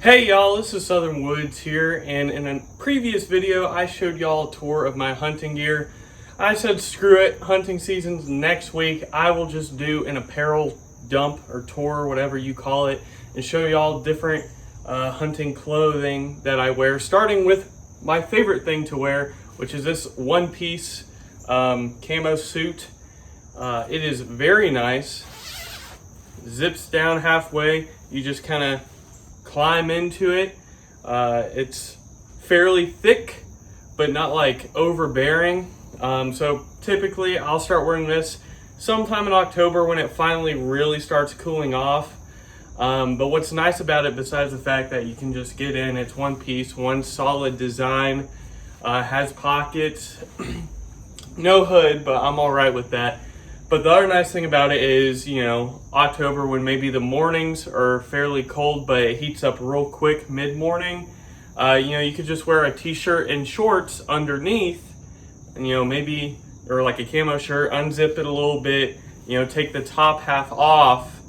Hey y'all, this is Southern Woods here, and in a previous video I showed y'all a tour of my hunting gear. I said screw it, hunting season's next week. I will just do an apparel dump or tour, whatever you call it, and show y'all different hunting clothing that I wear, starting with my favorite thing to wear, which is this one-piece camo suit. It is very nice, zips down halfway, you just kind of climb into it. It's fairly thick, but not like overbearing. So typically I'll start wearing this sometime in October when it finally really starts cooling off. But what's nice about it, besides the fact that you can just get in, it's one piece, one solid design, has pockets, no hood, but I'm all right with that. But the other nice thing about it is, you know, October, when maybe the mornings are fairly cold, but it heats up real quick mid-morning, you know, you could just wear a t-shirt and shorts underneath, and, you know, maybe, or like a camo shirt, unzip it a little bit, you know, take the top half off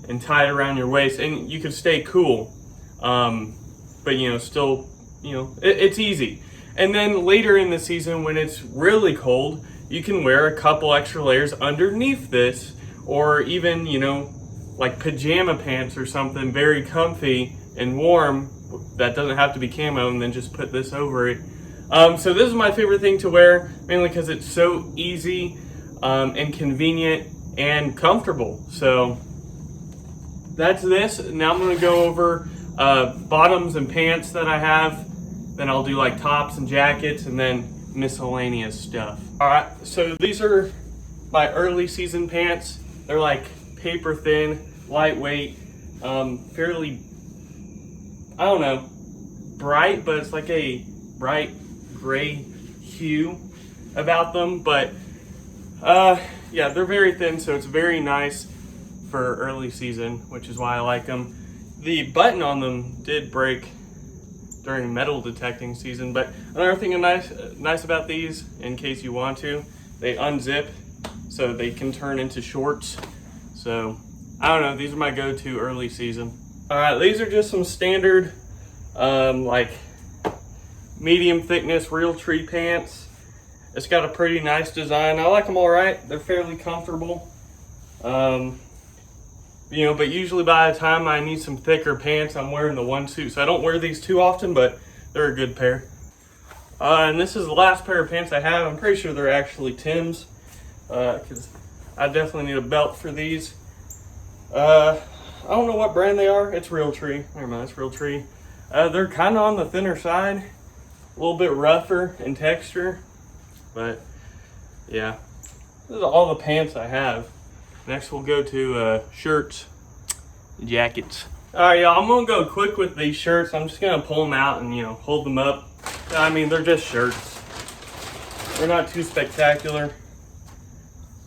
and tie it around your waist, and you could stay cool. But, you know, still, you know, it's easy. And then later in the season, when it's really cold, you can wear a couple extra layers underneath this, or even, you know, like pajama pants or something very comfy and warm that doesn't have to be camo, and then just put this over it. So this is my favorite thing to wear, mainly because it's so easy and convenient and comfortable. So that's this. Now I'm going to go over bottoms and pants that I have. Then I'll do like tops and jackets, and then miscellaneous stuff. All right, so these are my early season pants. They're like paper thin, lightweight, fairly, I don't know, bright, but it's like a bright gray hue about them. But yeah, they're very thin, so it's very nice for early season, which is why I like them. The button on them did break during metal detecting season, but another thing nice about these, in case you want to, they unzip so they can turn into shorts. So I don't know, these are my go-to early season. All right, these are just some standard like medium thickness Realtree pants. It's got a pretty nice design. I like them all right. They're fairly comfortable. You know, but usually by the time I need some thicker pants, I'm wearing the one suit. So I don't wear these too often, but they're a good pair. And this is the last pair of pants I have. I'm pretty sure they're actually Tim's, because I definitely need a belt for these. I don't know what brand they are. It's Realtree. Never mind, it's Realtree. They're kind of on the thinner side, a little bit rougher in texture, but yeah, this is all the pants I have. Next we'll go to shirts, jackets. All right, y'all, I'm gonna go quick with these shirts. I'm just gonna pull them out and, you know, hold them up. I mean, they're just shirts. They're not too spectacular.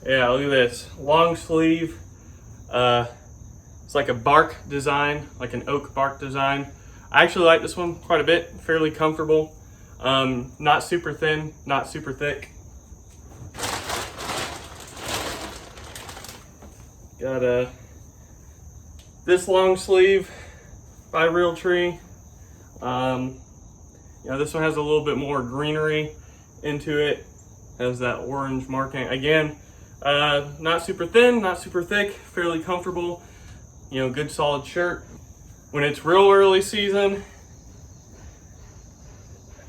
Yeah, look at this, long sleeve. It's like a bark design, like an oak bark design. I actually like this one quite a bit, fairly comfortable. Not super thin, not super thick. Got this long sleeve by Realtree. You know, this one has a little bit more greenery into it. Has that orange marking. Again, not super thin, not super thick, fairly comfortable. You know, good solid shirt. When it's real early season,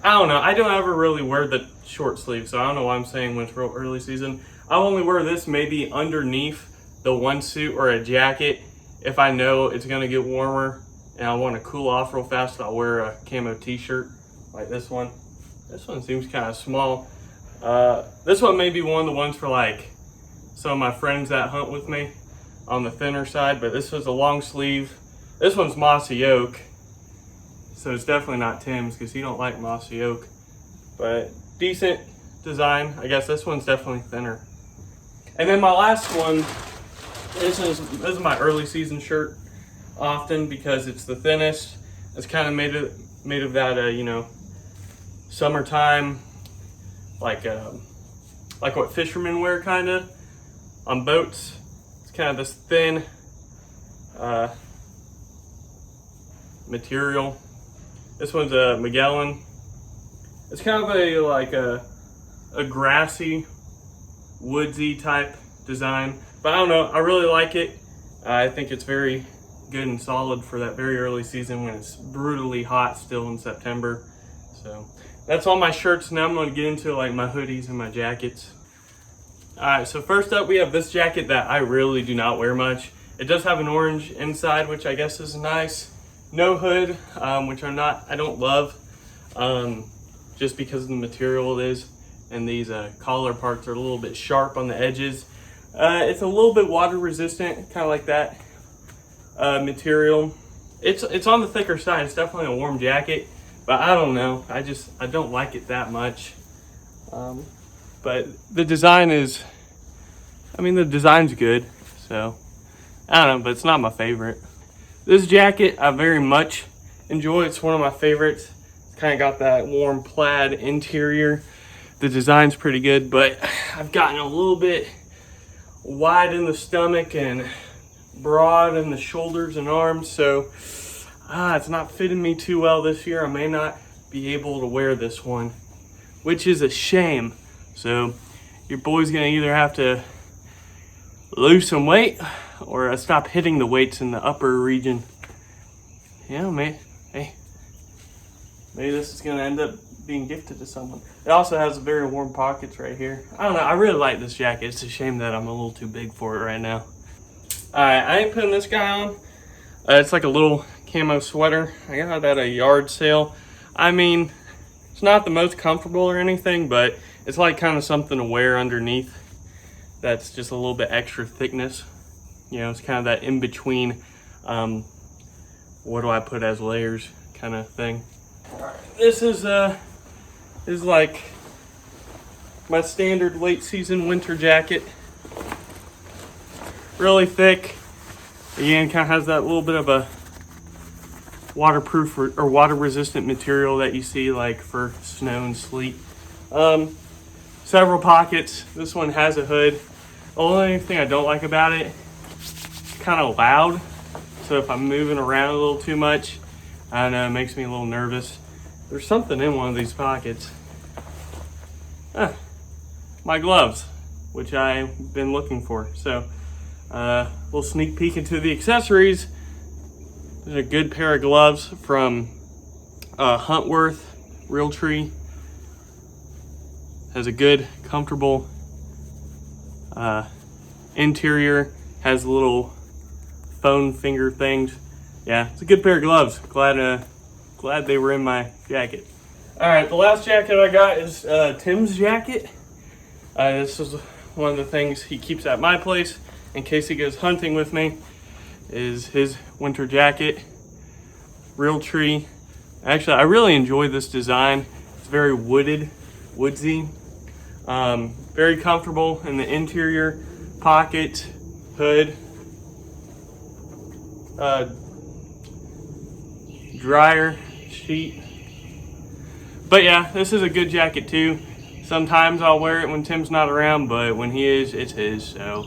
I don't know. I don't ever really wear the short sleeve, so I don't know why I'm saying when it's real early season. I'll only wear this maybe underneath the one suit or a jacket if I know it's gonna get warmer and I want to cool off real fast. I'll wear a camo t-shirt like this one. This one seems kind of small. This one may be one of the ones for like some of my friends that hunt with me on the thinner side, but this was a long sleeve. This one's mossy oak, so it's definitely not Tim's because he don't like mossy oak, but decent design. I guess this one's definitely thinner. And then my last one, this is my early season shirt often because it's the thinnest. It's kind of made of that you know, summertime, like what fishermen wear kind of on boats. It's kind of this thin material. This one's a Magellan. It's kind of a grassy, woodsy type design, but I don't know, I really like it. I think it's very good and solid for that very early season when it's brutally hot still in September. So that's all my shirts. Now I'm going to get into like my hoodies and my jackets. All right, so first up we have this jacket that I really do not wear much. It does have an orange inside, which I guess is nice. No hood, which I don't love, just because of the material it is. And these collar parts are a little bit sharp on the edges. It's a little bit water resistant, kind of like that material. It's on the thicker side. It's definitely a warm jacket, but I don't know. I don't like it that much. But the design is, the design's good. So I don't know, but it's not my favorite. This jacket I very much enjoy. It's one of my favorites. It's kind of got that warm plaid interior. The design's pretty good, but I've gotten a little bit wide in the stomach and broad in the shoulders and arms, so it's not fitting me too well this year. I may not be able to wear this one, which is a shame. So your boy's gonna either have to lose some weight or stop hitting the weights in the upper region. Yeah, maybe this is gonna end up being gifted to someone. It also has very warm pockets right here. I don't know, I really like this jacket. It's a shame that I'm a little too big for it right now. Alright, I ain't putting this guy on. It's like a little camo sweater. I got it at a yard sale. It's not the most comfortable or anything, but it's like kind of something to wear underneath that's just a little bit extra thickness. It's kind of that in between, what do I put as layers kind of thing. This is like my standard late season winter jacket. Really thick. Again, kind of has that little bit of a waterproof or water resistant material that you see like for snow and sleet. Several pockets. This one has a hood. The only thing I don't like about it, it's kind of loud. So if I'm moving around a little too much, I don't know, it makes me a little nervous. There's something in one of these pockets. My gloves, which I've been looking for. So, little sneak peek into the accessories. There's a good pair of gloves from Huntworth Realtree. Has a good, comfortable interior. Has little phone finger things. Yeah, it's a good pair of gloves. Glad they were in my jacket. All right, the last jacket I got is Tim's jacket. This is one of the things he keeps at my place in case he goes hunting with me, is his winter jacket. Realtree. Actually, I really enjoy this design. It's very woodsy. Very comfortable in the interior. Pocket, hood, dryer, sheet. But yeah, this is a good jacket too. Sometimes I'll wear it when Tim's not around, but when he is, it's his, so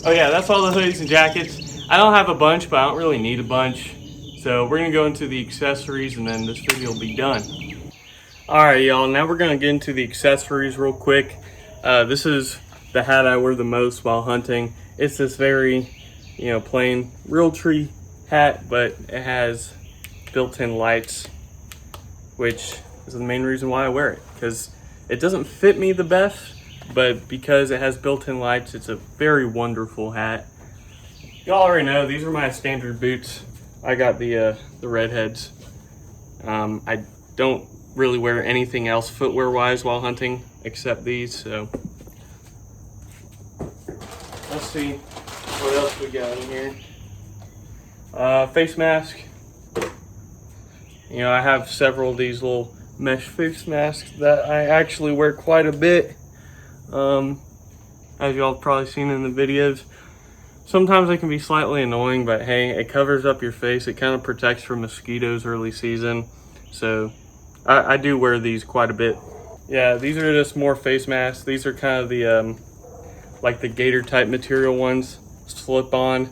Oh yeah, that's all the hoodies and jackets. I don't have a bunch, but I don't really need a bunch. So we're gonna go into the accessories and then this video will be done. All right, y'all, now we're gonna get into the accessories real quick. This is the hat I wear the most while hunting. It's this very, plain Realtree hat, but it has built-in lights, which is the main reason why I wear it, because it doesn't fit me the best, but because it has built-in lights, it's a very wonderful hat. Y'all already know these are my standard boots. I got the Redheads. I don't really wear anything else footwear wise while hunting except these, so let's see what else we got in here. Face mask. I have several of these little mesh face masks that I actually wear quite a bit, as y'all have probably seen in the videos. Sometimes they can be slightly annoying, but hey, it covers up your face. It kind of protects from mosquitoes early season, so I do wear these quite a bit. Yeah, these are just more face masks. These are kind of the like the gator type material ones, slip on.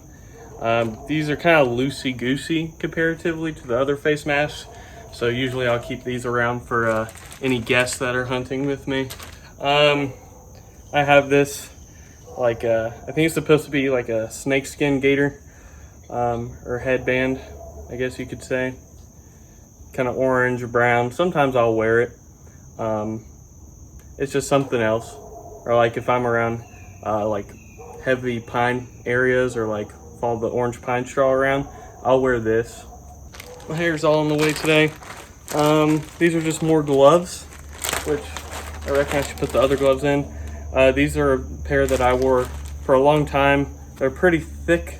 These are kind of loosey-goosey comparatively to the other face masks. So usually I'll keep these around for any guests that are hunting with me. I have this, like, I think it's supposed to be like a snakeskin gaiter, or headband, I guess you could say. Kind of orange or brown. Sometimes I'll wear it. It's just something else. Or like if I'm around like heavy pine areas, or like follow the orange pine straw around, I'll wear this. My hair's all in the way today. These are just more gloves, which I reckon I should put the other gloves in. These are a pair that I wore for a long time. They're pretty thick,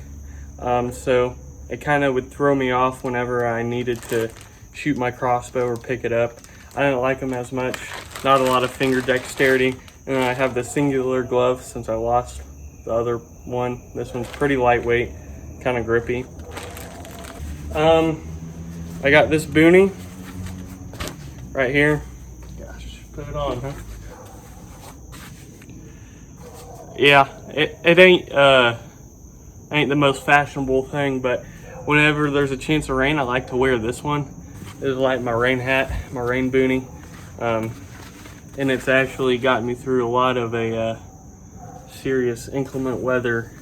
so it kind of would throw me off whenever I needed to shoot my crossbow or pick it up. I didn't like them as much. Not a lot of finger dexterity. And then I have the singular glove since I lost the other one. This one's pretty lightweight, kind of grippy. I got this boonie right here. Gosh, put it on, huh? Yeah, it ain't the most fashionable thing, but whenever there's a chance of rain, I like to wear this one. This is like my rain hat, my rain boonie. And it's actually gotten me through a lot of a serious inclement weather.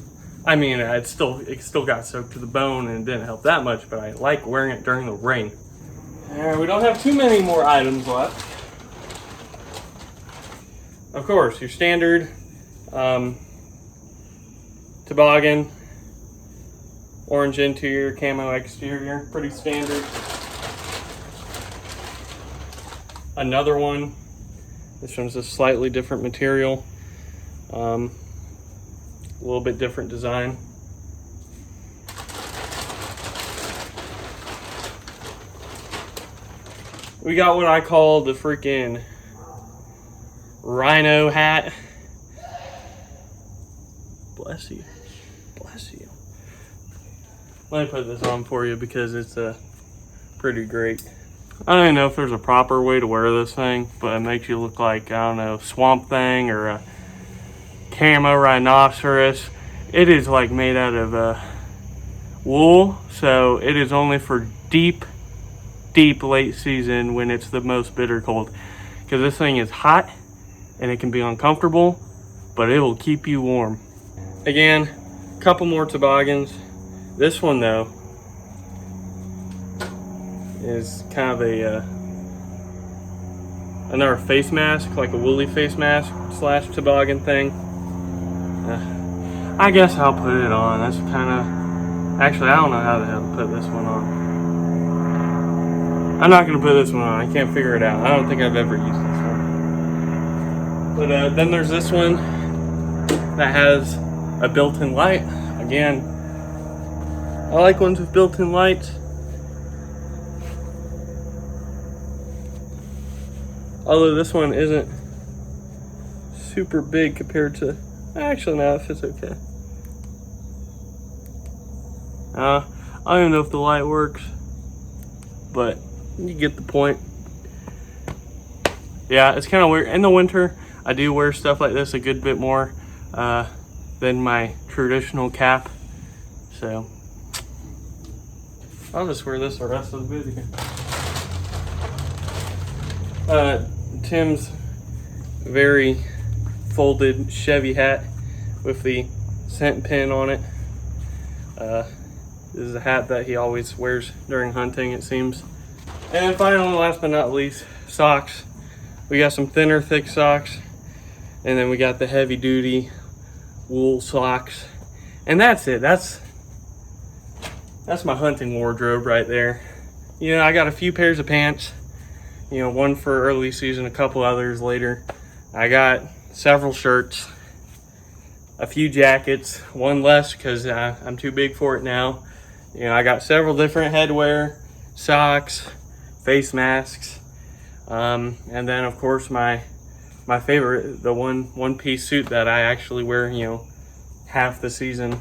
I mean, it still got soaked to the bone and it didn't help that much, but I like wearing it during the rain. Alright, we don't have too many more items left. Of course, your standard toboggan, orange interior, camo exterior, pretty standard. Another one. This one's a slightly different material, a little bit different design. We got what I call the freaking rhino hat. Bless you. Bless you. Let me put this on for you because it's pretty great. I don't even know if there's a proper way to wear this thing, but it makes you look like, I don't know, Swamp Thing or a camo rhinoceros. It is like made out of wool, so it is only for deep late season when it's the most bitter cold. Because this thing is hot and it can be uncomfortable, but it will keep you warm. Again, a couple more toboggans. This one though is kind of another face mask, like a woolly face mask slash toboggan thing. I guess I'll put it on. That's kind of, actually I don't know how the hell to put this one on. I'm not gonna put this one on. I can't figure it out. I don't think I've ever used this one. But then there's this one that has a built-in light. Again, I like ones with built-in lights. Although this one isn't super big compared to, actually no, it fits okay. I don't even know if the light works, but you get the point. Yeah, it's kind of weird. In the winter, I do wear stuff like this a good bit more than my traditional cap. So I'll just wear this the rest of the video. Tim's very folded Chevy hat with the scent pin on it. This is a hat that he always wears during hunting, it seems. And finally, last but not least, socks. We got some thinner, thick socks, and then we got the heavy duty wool socks. And that's it. That's my hunting wardrobe right there. You know, I got a few pairs of pants. You know, one for early season, a couple others later. I got several shirts, a few jackets, one less because I'm too big for it now. You know, I got several different headwear, socks, face masks, and then of course my favorite, the one piece suit that I actually wear, you know, half the season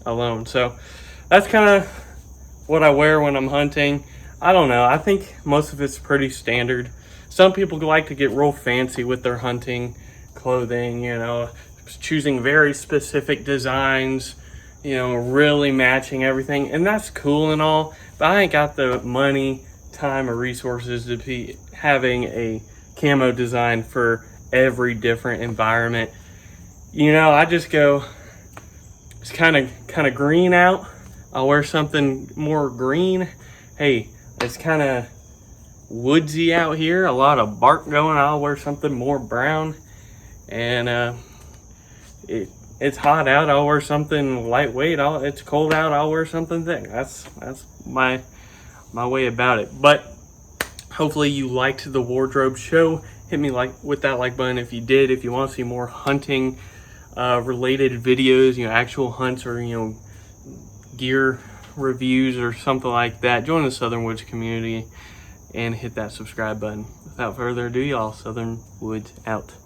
alone. So that's kind of what I wear when I'm hunting. I don't know. I think most of it's pretty standard. Some people like to get real fancy with their hunting clothing, you know, choosing very specific designs, you know, really matching everything, and that's cool and all, but I ain't got the money, time, or resources to be having a camo design for every different environment. You know, I just go, it's kind of green out, I'll wear something more green. Hey, it's kind of woodsy out here, a lot of bark going, I'll wear something more brown. And it's hot out, I'll wear something lightweight. It's cold out, I'll wear something thick. That's my way about it. But hopefully you liked the wardrobe show. Hit me with that like button if you did. If you want to see more hunting related videos, you know, actual hunts, or you know, gear reviews or something like that, join the Southern Woods community and hit that subscribe button. Without further ado, y'all, Southern Woods out.